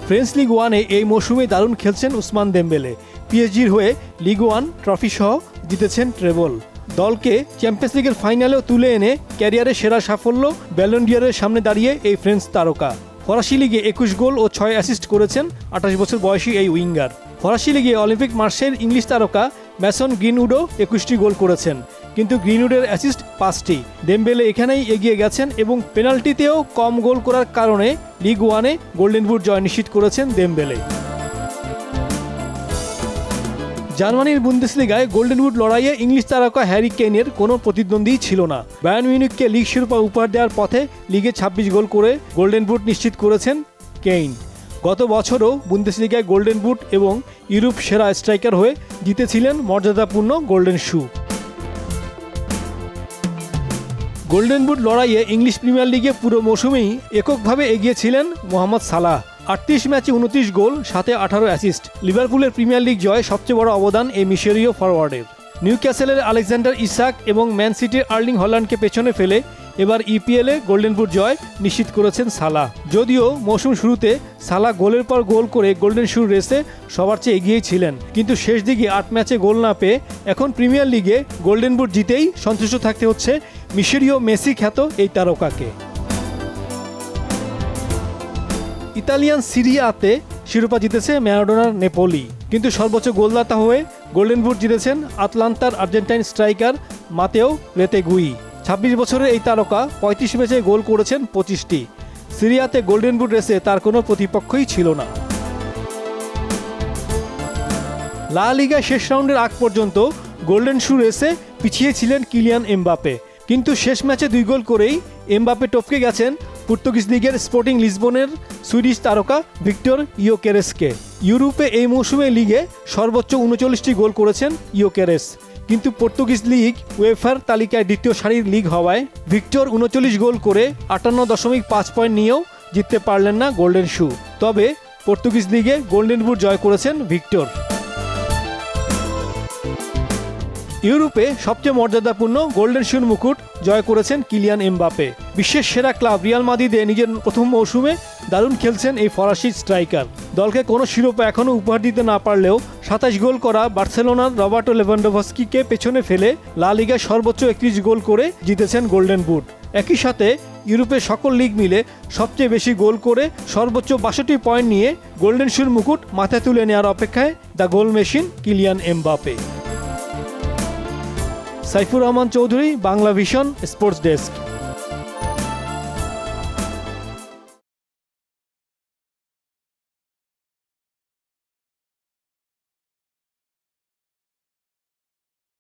French league ওয়ানে এই মৌসুমে দারুণ খেলছেন উসমান দেমবেলে। পিএসজির হয়ে লিগ ওয়ান ট্রফি সহ জিতেছেন ট্রেবল। দলকে চ্যাম্পিয়ন্স লিগের ফাইনালেও তুলে এনে ক্যারিয়ারের সেরা সাফল্য ব্যালন ডি'অরের সামনে দাঁড়িয়ে এই ফ্রেঞ্চ তারকা। ফরাসি লিগে 21 গোল ও 6 অ্যাসিস্ট করেছেন 28 বছর বয়সী এই উইঙ্গার। ফরাসি লিগে অলিম্পিক মার্সের ইংলিশ তারকা ম্যাসন গ্রিনউডও 21টি গোল করেছেন, কিন্তু গ্রিনউডের অ্যাসিস্ট 5টি। দেমবেলে এখানেই এগিয়ে গেছেন এবং পেনাল্টিতেও কম গোল করার কারণে লিগ ওয়ানে গোল্ডেন বুট জয় নিশ্চিত করেছেন দেমবেলে। জার্মানির বুন্দেসলিগায় গোল্ডেন বুট লড়াইয়ে ইংলিশ তারকা হ্যারি কেইনের কোনো প্রতিদ্বন্দ্বী ছিল না। বায়ার্ন মিউনিখকে লিগ শিরোপা উপহার দেওয়ার পথে লিগে 26 গোল করে গোল্ডেন বুট নিশ্চিত করেছেন কেইন। গত বছরও বুন্দেসলিগায় গোল্ডেন বুট এবং ইউরোপ সেরা স্ট্রাইকার হয়ে জিতেছিলেন মর্যাদাপূর্ণ গোল্ডেন শু। গোল্ডেন বুট লড়াইয়ে ইংলিশ প্রিমিয়ার লিগে পুরো মৌসুমেই এককভাবে এগিয়েছিলেন মোহাম্মদ সালাহ। 38 ম্যাচে 29 গোল, সাথে 18 অ্যাসিস্ট। লিভারপুলের প্রিমিয়ার লিগ জয়ে সবচেয়ে বড় অবদান এই মিশরীয় ফরওয়ার্ডের। নিউক্যাসলের আলেকজান্ডার ইসাক এবং ম্যান সিটির আর্লিং হল্যান্ডকে পেছনে ফেলে এবার ইপিএলে গোল্ডেন বুট জয় নিশ্চিত করেছেন সালাহ। যদিও মৌসুম শুরুতে সালাহ গোলের পর গোল করে গোল্ডেন শুর রেসে সবার চেয়ে এগিয়েই ছিলেন, কিন্তু শেষ দিকে 8 ম্যাচে গোল না পেয়ে এখন প্রিমিয়ার লিগে গোল্ডেন বুট জিতেই সন্তুষ্ট থাকতে হচ্ছে মিশরীয় মেসি খ্যাত এই তারকাকে। ইতালিয়ান সিরিয়াতে শিরোপা জিতেছে ম্যারাডোনার নেপোলি, কিন্তু সর্বোচ্চ গোলদাতা হয়ে গোল্ডেন বুট জিতেছেন আতলান্তার আর্জেন্টাইন স্ট্রাইকার মাতেও রেতেগুই। 26 বছরের এই তারকা 35 ম্যাচে গোল করেছেন 25টি। সিরিয়াতে গোল্ডেন বুট রেসে তার কোনো প্রতিপক্ষই ছিল না। লা লিগা শেষ রাউন্ডের আগ পর্যন্ত গোল্ডেন শু রেসে পিছিয়ে ছিলেন কিলিয়ান এমবাপে, কিন্তু শেষ ম্যাচে 2 গোল করেই এমবাপে টপকে গেছেন পর্তুগিজ লিগের স্পোর্টিং লিসবনের সুইডিশ তারকা ভিক্টর ইয়োকেরেসকে। ইউরোপে এই মৌসুমে লিগে সর্বোচ্চ 39টি গোল করেছেন ইয়োকেরেস, কিন্তু পর্তুগিজ লিগ উয়েফার তালিকায় দ্বিতীয় সারির লিগ হওয়ায় ভিক্টর 39 গোল করে 58.5 পয়েন্ট নিয়েও জিততে পারলেন না গোল্ডেন শু। তবে পর্তুগিজ লিগে গোল্ডেন বুট জয় করেছেন ভিক্টর। ইউরোপে সবচেয়ে মর্যাদাপূর্ণ গোল্ডেন শুর মুকুট জয় করেছেন কিলিয়ান এমবাপে। বিশ্বের সেরা ক্লাব রিয়াল মাদ্রিদে নিজের প্রথম মৌসুমে দারুণ খেলছেন এই ফরাসি স্ট্রাইকার। দলকে কোনো শিরোপা এখনও উপহার দিতে না পারলেও 27 গোল করা বার্সেলোনার রবার্টো লেভানডোভস্কিকে পেছনে ফেলে লা লিগায় সর্বোচ্চ 31 গোল করে জিতেছেন গোল্ডেন বুট। একই সাথে ইউরোপের সকল লিগ মিলে সবচেয়ে বেশি গোল করে সর্বোচ্চ 62 পয়েন্ট নিয়ে গোল্ডেন শুর মুকুট মাথায় তুলে নেওয়ার অপেক্ষায় the goal machine Kylian Mbappe. Saifur Rahman Chowdhury, Bangla vision, sports desk.